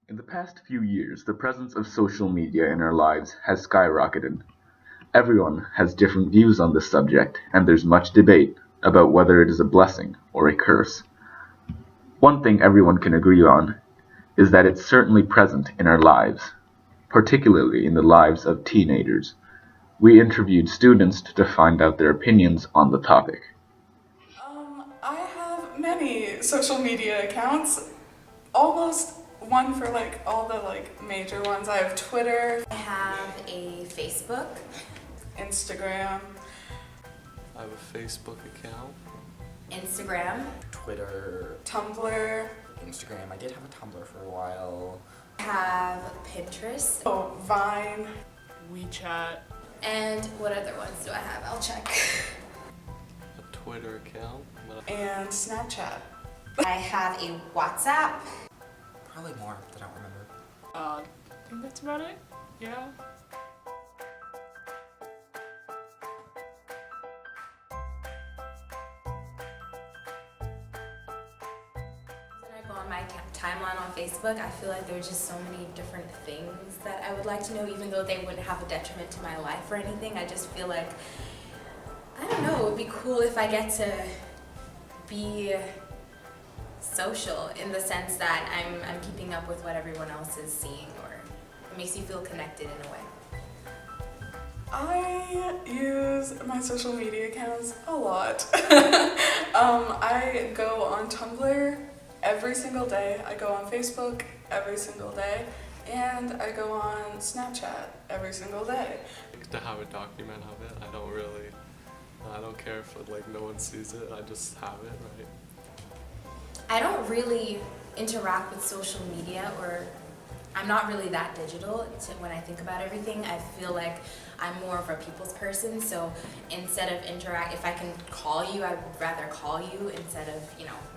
In the past few years, the presence of social media in our lives has skyrocketed. Everyone has different views on this subject, and there's much debate about whether it is a blessing or a curse. One thing everyone can agree on is that it's certainly present in our lives, particularly in the lives of teenagers. We interviewed students to find out their opinions on the topic. I have many social media accounts, almost one for like all the like major ones. I have Twitter, I have a Facebook, Instagram, I have a Facebook account. Instagram, Twitter, Tumblr, Instagram. I did have a Tumblr for a while. I have Pinterest, oh, Vine, WeChat. and what other ones do I have? I'll check. A Twitter account. and Snapchat. I have a WhatsApp. Probably more, but I don't remember. I think that's about it. Yeah. When I go on my timeline on Facebook, I feel like there's just so many different things that I would like to know, even though they wouldn't have a detriment to my life or anything. I just feel like, I don't know, it would be cool if I get to be social in the sense that I'm keeping up with what everyone else is seeing, or it makes you feel connected in a way. I use my social media accounts a lot. I go on Tumblr every single day. I go on Facebook every single day. And I go on Snapchat every single day. To have a document of it, I don't care if no one sees it, I just have it, right? I don't really interact with social media, or I'm not really that digital when I think about everything. I feel like I'm more of a people's person, so instead of if I can call you, I would rather call you instead of,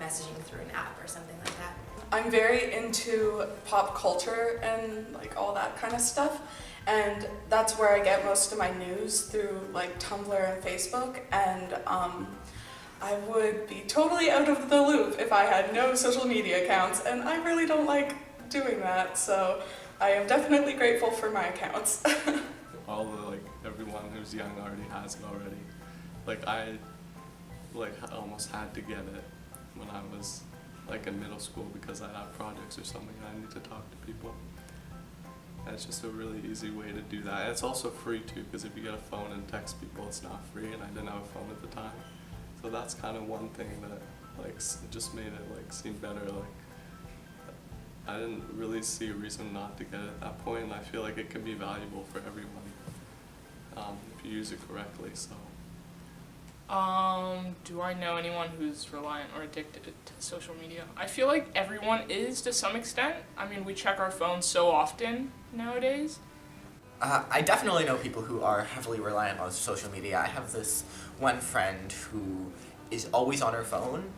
messaging through an app or something like that. I'm very into pop culture and like all that kind of stuff, and that's where I get most of my news through like Tumblr and Facebook, and I would be totally out of the loop if I had no social media accounts, and I really don't like doing that, so I am definitely grateful for my accounts. Everyone who's young already has it already. I almost had to get it when I was in middle school because I have projects or something and I need to talk to people. And it's just a really easy way to do that. And it's also free too, because if you get a phone and text people, it's not free, and I didn't have a phone at the time. So that's kind of one thing that just made it seem better. I didn't really see a reason not to get it at that point, and I feel like it can be valuable for everyone if you use it correctly. So. Do I know anyone who's reliant or addicted to social media? I feel like everyone is to some extent. I mean, we check our phones so often nowadays. I definitely know people who are heavily reliant on social media. I have this one friend who is always on her phone.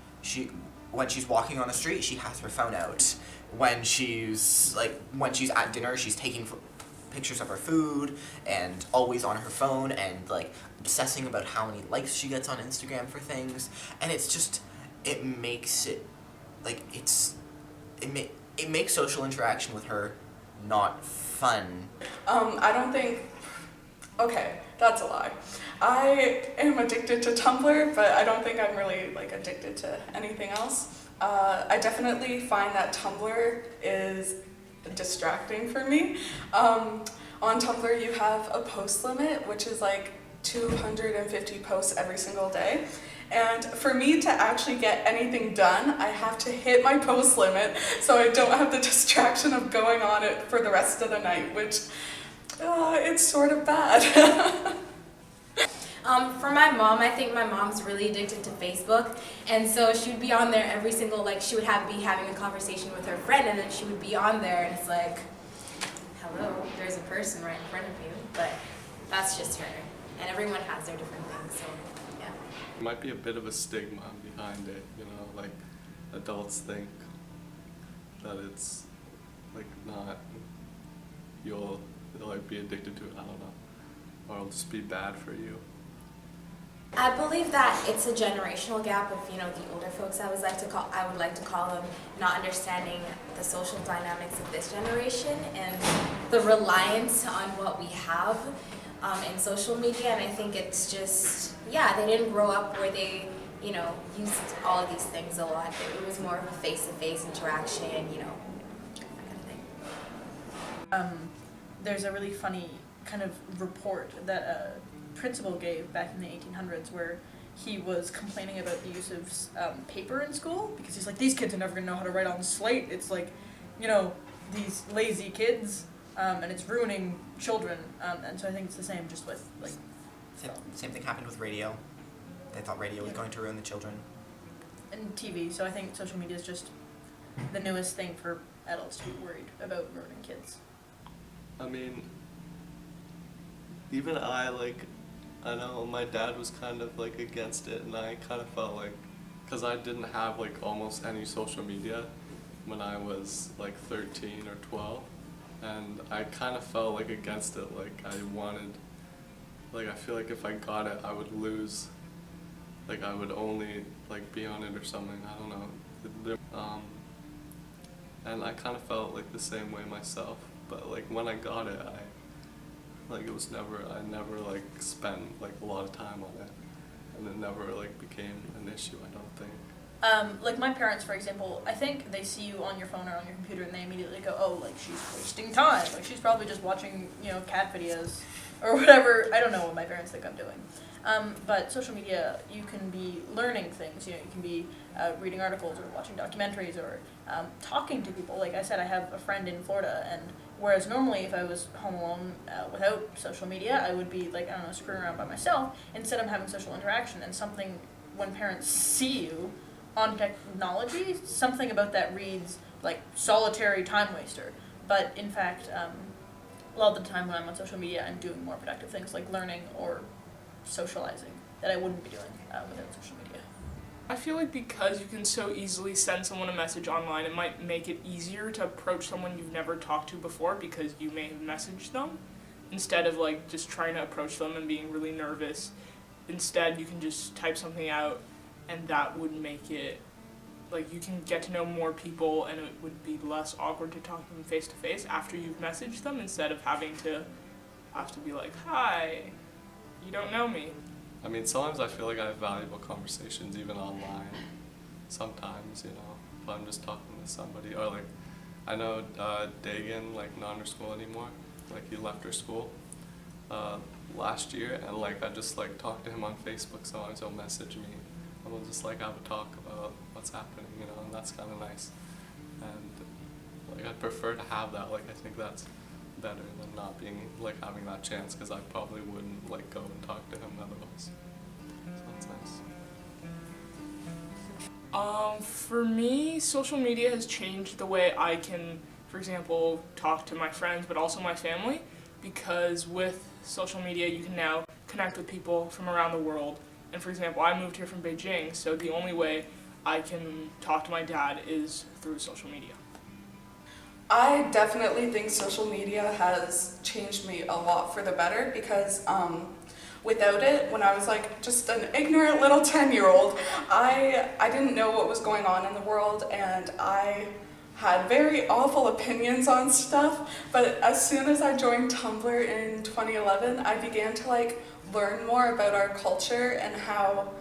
When she's walking on the street, she has her phone out. When she's at dinner, she's taking pictures of her food and always on her phone and obsessing about how many likes she gets on Instagram for things. And it's just, it makes it it makes social interaction with her not fun. I don't think, okay, that's a lie. I am addicted to Tumblr, but I don't think I'm really addicted to anything else. I definitely find that Tumblr is distracting for me. On Tumblr you have a post limit, which is 250 posts every single day. And for me to actually get anything done, I have to hit my post limit so I don't have the distraction of going on it for the rest of the night, which it's sort of bad. For my mom, I think my mom's really addicted to Facebook, and so she would be on there every single, she would be having a conversation with her friend, and then she would be on there, and it's hello, there's a person right in front of you, but that's just her, and everyone has their different things, so, yeah. There might be a bit of a stigma behind it, adults think that it's not, you'll be addicted to it, I don't know, or it'll just be bad for you. I believe that it's a generational gap of, the older folks I would like to call them, not understanding the social dynamics of this generation and the reliance on what we have in social media. And I think it's just, they didn't grow up where they, used all of these things a lot. It was more of a face-to-face interaction, that kind of thing. There's a really funny kind of report that a principal gave back in the 1800s where he was complaining about the use of paper in school because he's like, these kids are never going to know how to write on slate. It's like, these lazy kids, and it's ruining children. And so I think it's the same just with like Same thing happened with radio. They thought radio was going to ruin the children. and TV. So I think social media is just the newest thing for adults to be worried about ruining kids. I mean, even I know my dad was kind of like against it, and I kind of felt like, because I didn't have like almost any social media when I was like 13 or 12, and I kind of felt like against it, like I wanted, like I feel like if I got it I would lose, like I would only like be on it or something, I don't know. And I kind of felt like the same way myself, but like when I got it, I never like spent like a lot of time on it, and it never like became an issue, I don't think. Like my parents, for example, I think they see you on your phone or on your computer and they immediately go, oh, like she's wasting time. Like she's probably just watching, cat videos or whatever. I don't know what my parents think I'm doing. But social media, you can be learning things. You can be reading articles or watching documentaries or talking to people. Like I said, I have a friend in Florida, and whereas normally if I was home alone without social media, I would be like, I don't know, screwing around by myself. Instead I'm having social interaction, and something, when parents see you on technology, something about that reads like solitary time waster. But in fact, a lot of the time when I'm on social media, I'm doing more productive things like learning or socializing that I wouldn't be doing without social media. I feel like because you can so easily send someone a message online, it might make it easier to approach someone you've never talked to before because you may have messaged them, instead of like just trying to approach them and being really nervous. Instead, you can just type something out, and that would make it, like, you can get to know more people, and it would be less awkward to talk to them face to face after you've messaged them, instead of having to be like, hi, you don't know me. I mean, sometimes I feel like I have valuable conversations even online. Sometimes, if I'm just talking to somebody, or like, I know Dagan, like, not in her school anymore, like, he left her school last year, and like, I just like talked to him on Facebook, sometimes he'll message me, and we'll just like have a talk about what's happening, and that's kind of nice. And like, I'd prefer to have that, like, I think that's better than not being, like, having that chance, because I probably wouldn't like go and talk to him otherwise. So that's nice. For me, social media has changed the way I can, for example, talk to my friends, but also my family, because with social media you can now connect with people from around the world. And for example, I moved here from Beijing, so the only way I can talk to my dad is through social media. I definitely think social media has changed me a lot for the better because without it, when I was like just an ignorant little 10-year-old, I didn't know what was going on in the world, and I had very awful opinions on stuff. But as soon as I joined Tumblr in 2011, I began to like learn more about our culture and how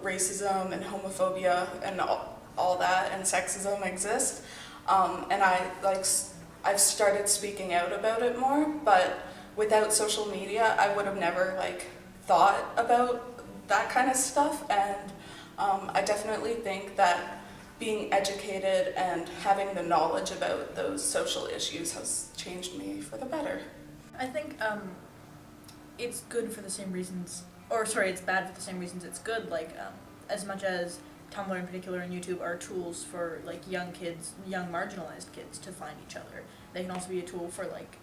racism and homophobia and all that and sexism exist, and I've started speaking out about it more. But without social media, I would have never like thought about that kind of stuff, and I definitely think that being educated and having the knowledge about those social issues has changed me for the better. I think it's good for the same reasons, or sorry, it's bad for the same reasons it's good. Like as much as Tumblr in particular and YouTube are tools for like young kids, young marginalized kids to find each other, they can also be a tool for like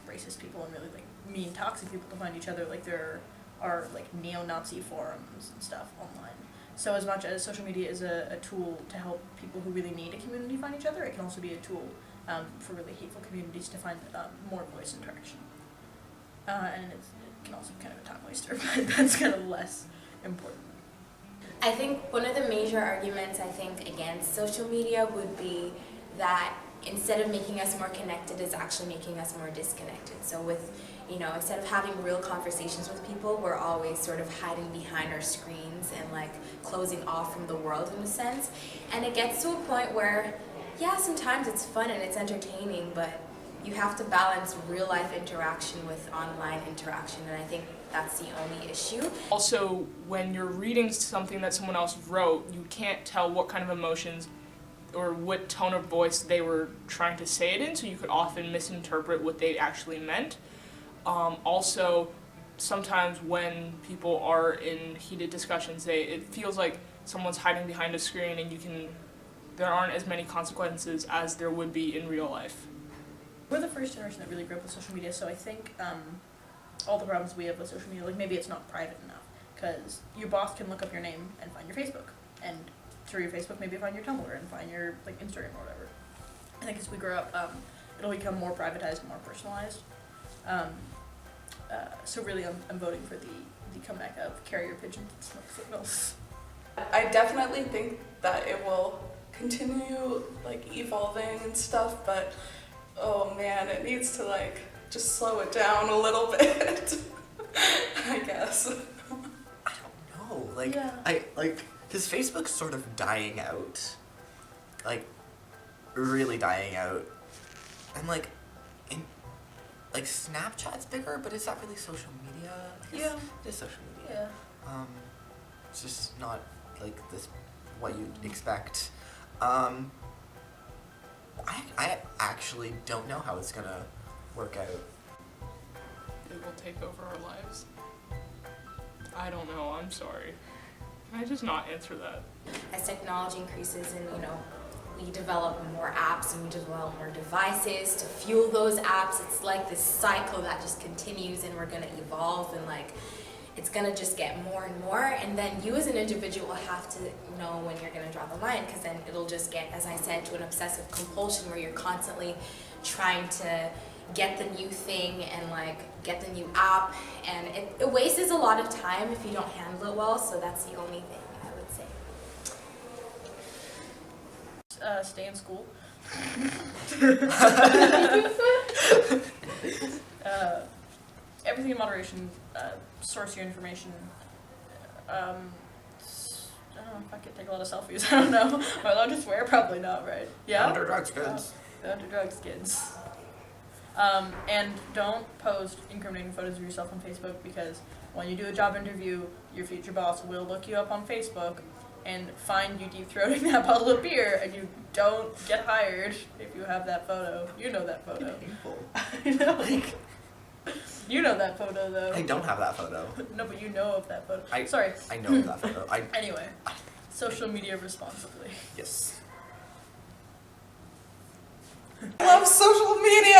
racist people and really like mean, toxic people to find each other. Like there are like neo-Nazi forums and stuff online. So as much as social media is a tool to help people who really need a community find each other, it can also be a tool for really hateful communities to find more voice interaction. And can also be kind of a time waster, but that's kind of less important. I think one of the major arguments I think against social media would be that instead of making us more connected, it's actually making us more disconnected. So with, instead of having real conversations with people, we're always sort of hiding behind our screens and like closing off from the world in a sense. And it gets to a point where, yeah, sometimes it's fun and it's entertaining, but you have to balance real life interaction with online interaction, and I think that's the only issue. Also, when you're reading something that someone else wrote, you can't tell what kind of emotions or what tone of voice they were trying to say it in, so you could often misinterpret what they actually meant. Also, sometimes when people are in heated discussions, it feels like someone's hiding behind a screen, and there aren't as many consequences as there would be in real life. We're the first generation that really grew up with social media, so I think all the problems we have with social media, like maybe it's not private enough, because your boss can look up your name and find your Facebook, and through your Facebook maybe find your Tumblr and find your like Instagram or whatever. I think as we grow up, it'll become more privatized and more personalized. So really, I'm voting for the comeback of carrier pigeons and smoke signals. I definitely think that it will continue like evolving and stuff, but oh man, it needs to like just slow it down a little bit. I guess. I don't know. Like, Yeah. because Facebook's sort of dying out. Like, really dying out. And like, Snapchat's bigger, but is that really social media? I guess Yeah. It is social media. Yeah. It's just not like what you'd expect. I actually don't know how it's gonna work out. It will take over our lives. I don't know, I'm sorry. Can I just not answer that? As technology increases and, we develop more apps and we develop more devices to fuel those apps, it's like this cycle that just continues, and we're going to evolve, and like it's going to just get more and more, and then you as an individual will have to know when you're going to draw the line, because then it'll just get, as I said, to an obsessive compulsion where you're constantly trying to get the new thing and like get the new app, and it wastes a lot of time if you don't handle it well, so that's the only thing I would say. Stay in school. Everything in moderation. Source your information. I don't know if I could take a lot of selfies. I don't know. Am I allowed to swear? Probably not, right? Yeah? Don't do drugs, kids. Don't do drugs, kids. And don't post incriminating photos of yourself on Facebook, because when you do a job interview, your future boss will look you up on Facebook and find you deep-throating that bottle of beer, and you don't get hired if you have that photo. You know that photo. Painful. I know. You know that photo, though. I don't have that photo. No, but you know of that photo. I Sorry. I know of that photo. Anyway, social media responsibly. Yes. I love social media.